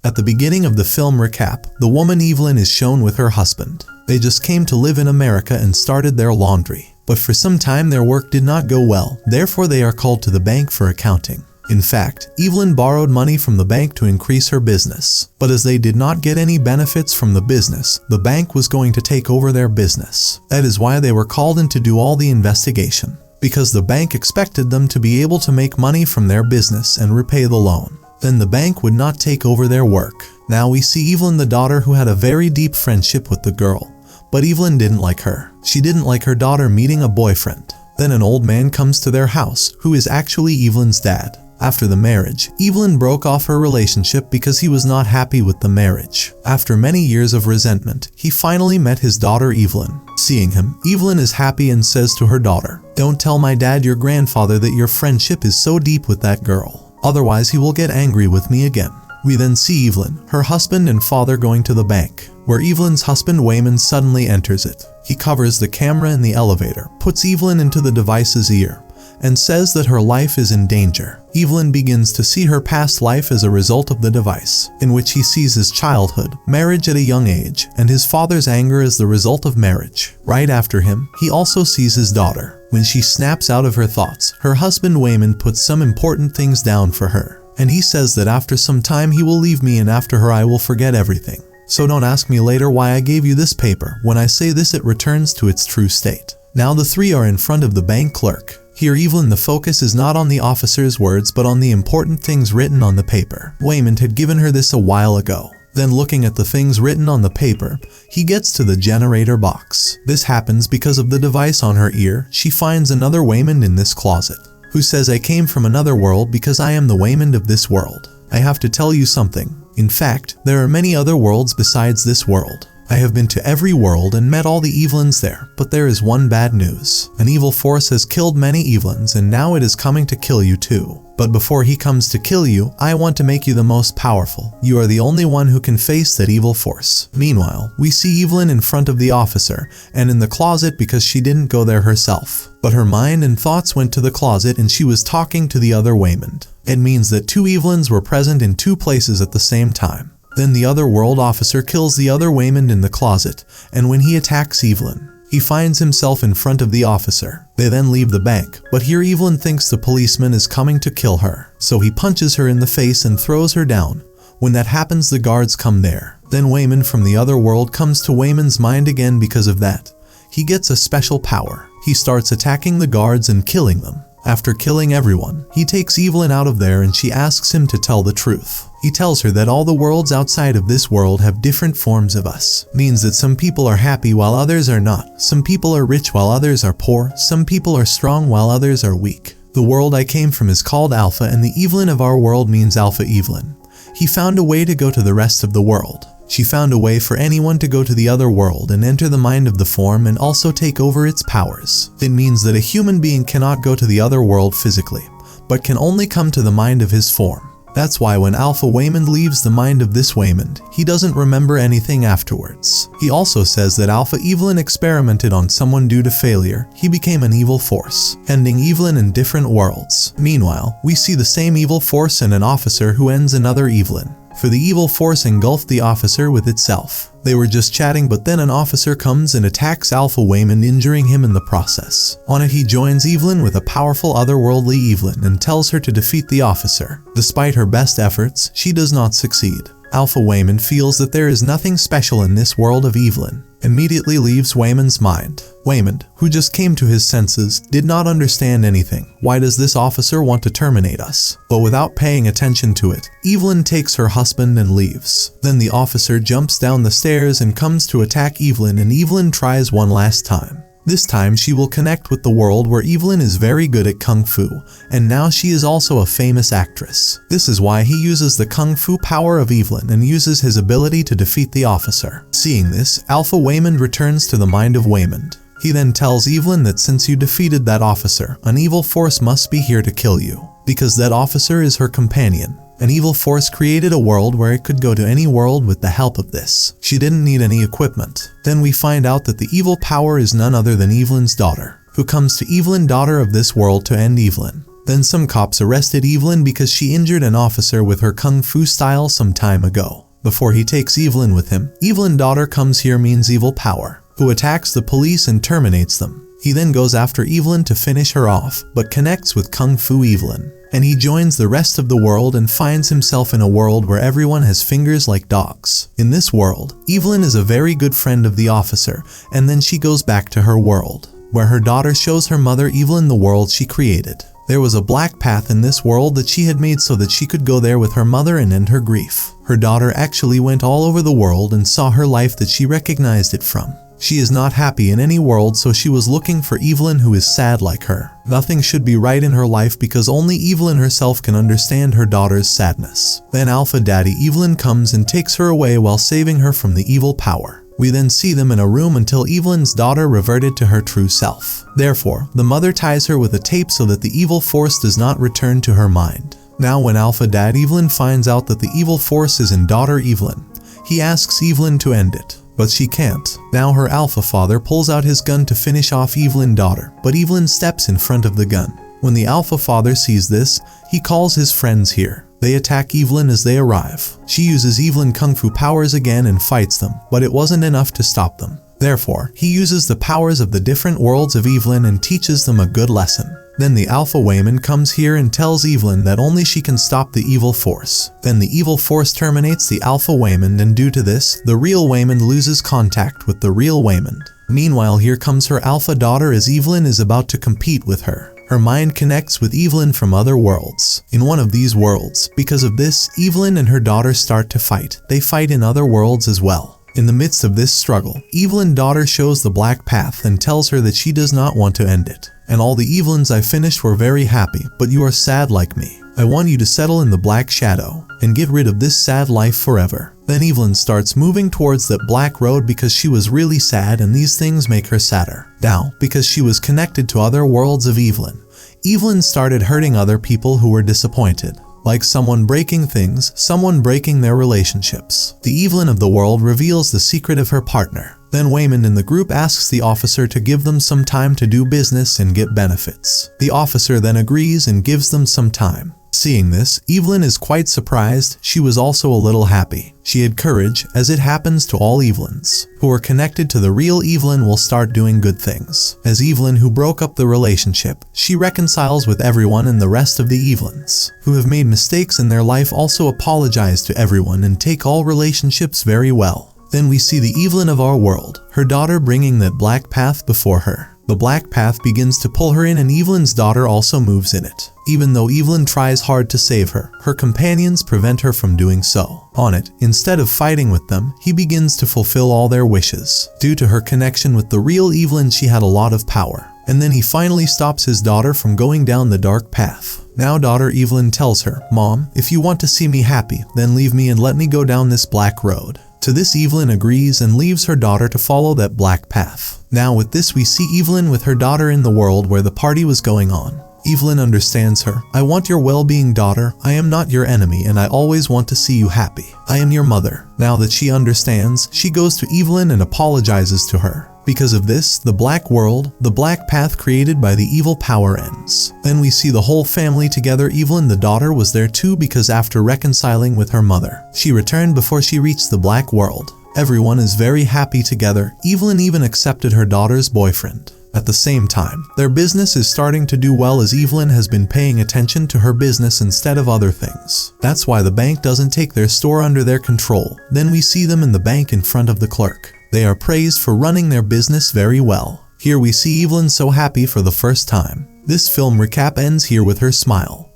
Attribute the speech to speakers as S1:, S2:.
S1: At the beginning of the film recap, the woman Evelyn is shown with her husband. They just came to live in America and started their laundry. But for some time their work did not go well, therefore they are called to the bank for accounting. In fact, Evelyn borrowed money from the bank to increase her business. But as they did not get any benefits from the business, the bank was going to take over their business. That is why they were called in to do all the investigation. Because the bank expected them to be able to make money from their business and repay the loan. Then the bank would not take over their work. Now we see Evelyn, the daughter, who had a very deep friendship with the girl. But Evelyn didn't like her. She didn't like her daughter meeting a boyfriend. Then an old man comes to their house, who is actually Evelyn's dad. After the marriage, Evelyn broke off her relationship because he was not happy with the marriage. After many years of resentment, he finally met his daughter Evelyn. Seeing him, Evelyn is happy and says to her daughter, "Don't tell my dad, your grandfather, that your friendship is so deep with that girl. Otherwise he will get angry with me again." We then see Evelyn, her husband and father going to the bank, where Evelyn's husband Wayman suddenly enters it. He covers the camera in the elevator, puts Evelyn into the device's ear, and says that her life is in danger. Evelyn begins to see her past life as a result of the device, in which he sees his childhood, marriage at a young age, and his father's anger as the result of marriage. Right after him, he also sees his daughter. When she snaps out of her thoughts, her husband Wayman puts some important things down for her, and he says that after some time he will leave me, and after her I will forget everything. So don't ask me later why I gave you this paper. When I say this, it returns to its true state. Now the three are in front of the bank clerk. Here Evelyn, the focus is not on the officer's words but on the important things written on the paper. Wayman had given her this a while ago. Then looking at the things written on the paper, he gets to the generator box. This happens because of the device on her ear. She finds another Wayman in this closet, who says, "I came from another world because I am the Wayman of this world. I have to tell you something. In fact, there are many other worlds besides this world. I have been to every world and met all the Evelyns there, but there is one bad news. An evil force has killed many Evelyns and now it is coming to kill you too. But before he comes to kill you, I want to make you the most powerful. You are the only one who can face that evil force." Meanwhile, we see Evelyn in front of the officer and in the closet because she didn't go there herself. But her mind and thoughts went to the closet and she was talking to the other Wayman. It means that two Evelyns were present in two places at the same time. Then the other world officer kills the other Wayman in the closet, and when he attacks Evelyn, he finds himself in front of the officer. They then leave the bank, but here Evelyn thinks the policeman is coming to kill her. So he punches her in the face and throws her down. When that happens, the guards come there. Then Wayman from the other world comes to Wayman's mind again because of that. He gets a special power. He starts attacking the guards and killing them. After killing everyone, he takes Evelyn out of there and she asks him to tell the truth. He tells her that all the worlds outside of this world have different forms of us. Means that some people are happy while others are not. Some people are rich while others are poor. Some people are strong while others are weak. The world I came from is called Alpha, and the Evelyn of our world means Alpha Evelyn. He found a way to go to the rest of the world. She found a way for anyone to go to the other world and enter the mind of the form and also take over its powers. It means that a human being cannot go to the other world physically, but can only come to the mind of his form. That's why when Alpha Wayman leaves the mind of this Wayman, he doesn't remember anything afterwards. He also says that Alpha Evelyn experimented on someone due to failure. He became an evil force, ending Evelyn in different worlds. Meanwhile, we see the same evil force and an officer who ends another Evelyn. For the evil force engulfed the officer with itself. They were just chatting, but then an officer comes and attacks Alpha Wayman, injuring him in the process. On it, he joins Evelyn with a powerful otherworldly Evelyn and tells her to defeat the officer. Despite her best efforts, she does not succeed. Alpha Wayman feels that there is nothing special in this world of Evelyn. Immediately leaves Wayman's mind. Wayman, who just came to his senses, did not understand anything. Why does this officer want to terminate us? But without paying attention to it, Evelyn takes her husband and leaves. Then the officer jumps down the stairs and comes to attack Evelyn, and Evelyn tries one last time. This time she will connect with the world where Evelyn is very good at Kung Fu, and now she is also a famous actress. This is why he uses the Kung Fu power of Evelyn and uses his ability to defeat the officer. Seeing this, Alpha Wayman returns to the mind of Wayman. He then tells Evelyn that since you defeated that officer, an evil force must be here to kill you, because that officer is her companion. An evil force created a world where it could go to any world with the help of this. She didn't need any equipment. Then we find out that the evil power is none other than Evelyn's daughter, who comes to Evelyn, daughter of this world, to end Evelyn. Then some cops arrested Evelyn because she injured an officer with her kung fu style some time ago. Before he takes Evelyn with him, Evelyn's daughter comes here means evil power, who attacks the police and terminates them. He then goes after Evelyn to finish her off, but connects with Kung Fu Evelyn. And he joins the rest of the world and finds himself in a world where everyone has fingers like dogs. In this world, Evelyn is a very good friend of the officer, and then she goes back to her world, where her daughter shows her mother Evelyn the world she created. There was a black path in this world that she had made so that she could go there with her mother and end her grief. Her daughter actually went all over the world and saw her life that she recognized it from. She is not happy in any world, so she was looking for Evelyn who is sad like her. Nothing should be right in her life because only Evelyn herself can understand her daughter's sadness. Then Alpha Daddy Evelyn comes and takes her away while saving her from the evil power. We then see them in a room until Evelyn's daughter reverted to her true self. Therefore, the mother ties her with a tape so that the evil force does not return to her mind. Now when Alpha Dad Evelyn finds out that the evil force is in daughter Evelyn, he asks Evelyn to end it. But she can't. Now her alpha father pulls out his gun to finish off Evelyn's daughter, but Evelyn steps in front of the gun. When the alpha father sees this, he calls his friends here. They attack Evelyn as they arrive. She uses Evelyn Kung Fu powers again and fights them, but it wasn't enough to stop them. Therefore, he uses the powers of the different worlds of Evelyn and teaches them a good lesson. Then the Alpha Wayman comes here and tells Evelyn that only she can stop the evil force. Then the evil force terminates the Alpha Wayman, and due to this, the real Wayman loses contact with the real Wayman. Meanwhile, here comes her alpha daughter as Evelyn is about to compete with her. Her mind connects with Evelyn from other worlds. In one of these worlds, because of this, Evelyn and her daughter start to fight. They fight in other worlds as well. In the midst of this struggle, Evelyn's daughter shows the black path and tells her that she does not want to end it. And all the Evelyns I finished were very happy, but you are sad like me. I want you to settle in the black shadow and get rid of this sad life forever. Then Evelyn starts moving towards that black road because she was really sad, and these things make her sadder. Now, because she was connected to other worlds of Evelyn, Evelyn started hurting other people who were disappointed. Like someone breaking things, someone breaking their relationships. The Evelyn of the world reveals the secret of her partner. Then Wayman in the group asks the officer to give them some time to do business and get benefits. The officer then agrees and gives them some time. Seeing this, Evelyn is quite surprised. She was also a little happy. She had courage, as it happens to all Evelyns. Who are connected to the real Evelyn will start doing good things. As Evelyn who broke up the relationship, she reconciles with everyone, and the rest of the Evelyns who have made mistakes in their life also apologize to everyone and take all relationships very well. Then we see the Evelyn of our world, her daughter bringing that black path before her. The black path begins to pull her in, and Evelyn's daughter also moves in it. Even though Evelyn tries hard to save her, her companions prevent her from doing so. On it, instead of fighting with them, he begins to fulfill all their wishes. Due to her connection with the real Evelyn, she had a lot of power. And then he finally stops his daughter from going down the dark path. Now daughter Evelyn tells her, "Mom, if you want to see me happy, then leave me and let me go down this black road." To this Evelyn agrees and leaves her daughter to follow that black path. Now with this we see Evelyn with her daughter in the world where the party was going on. Evelyn understands her. "I want your well-being, daughter. I am not your enemy, and I always want to see you happy. I am your mother." Now that she understands, she goes to Evelyn and apologizes to her. Because of this, the black world, the black path created by the evil power ends. Then we see the whole family together. Evelyn the daughter was there too because after reconciling with her mother, she returned before she reached the black world. Everyone is very happy together. Evelyn even accepted her daughter's boyfriend. At the same time, their business is starting to do well as Evelyn has been paying attention to her business instead of other things. That's why the bank doesn't take their store under their control. Then we see them in the bank in front of the clerk. They are praised for running their business very well. Here we see Evelyn so happy for the first time. This film recap ends here with her smile.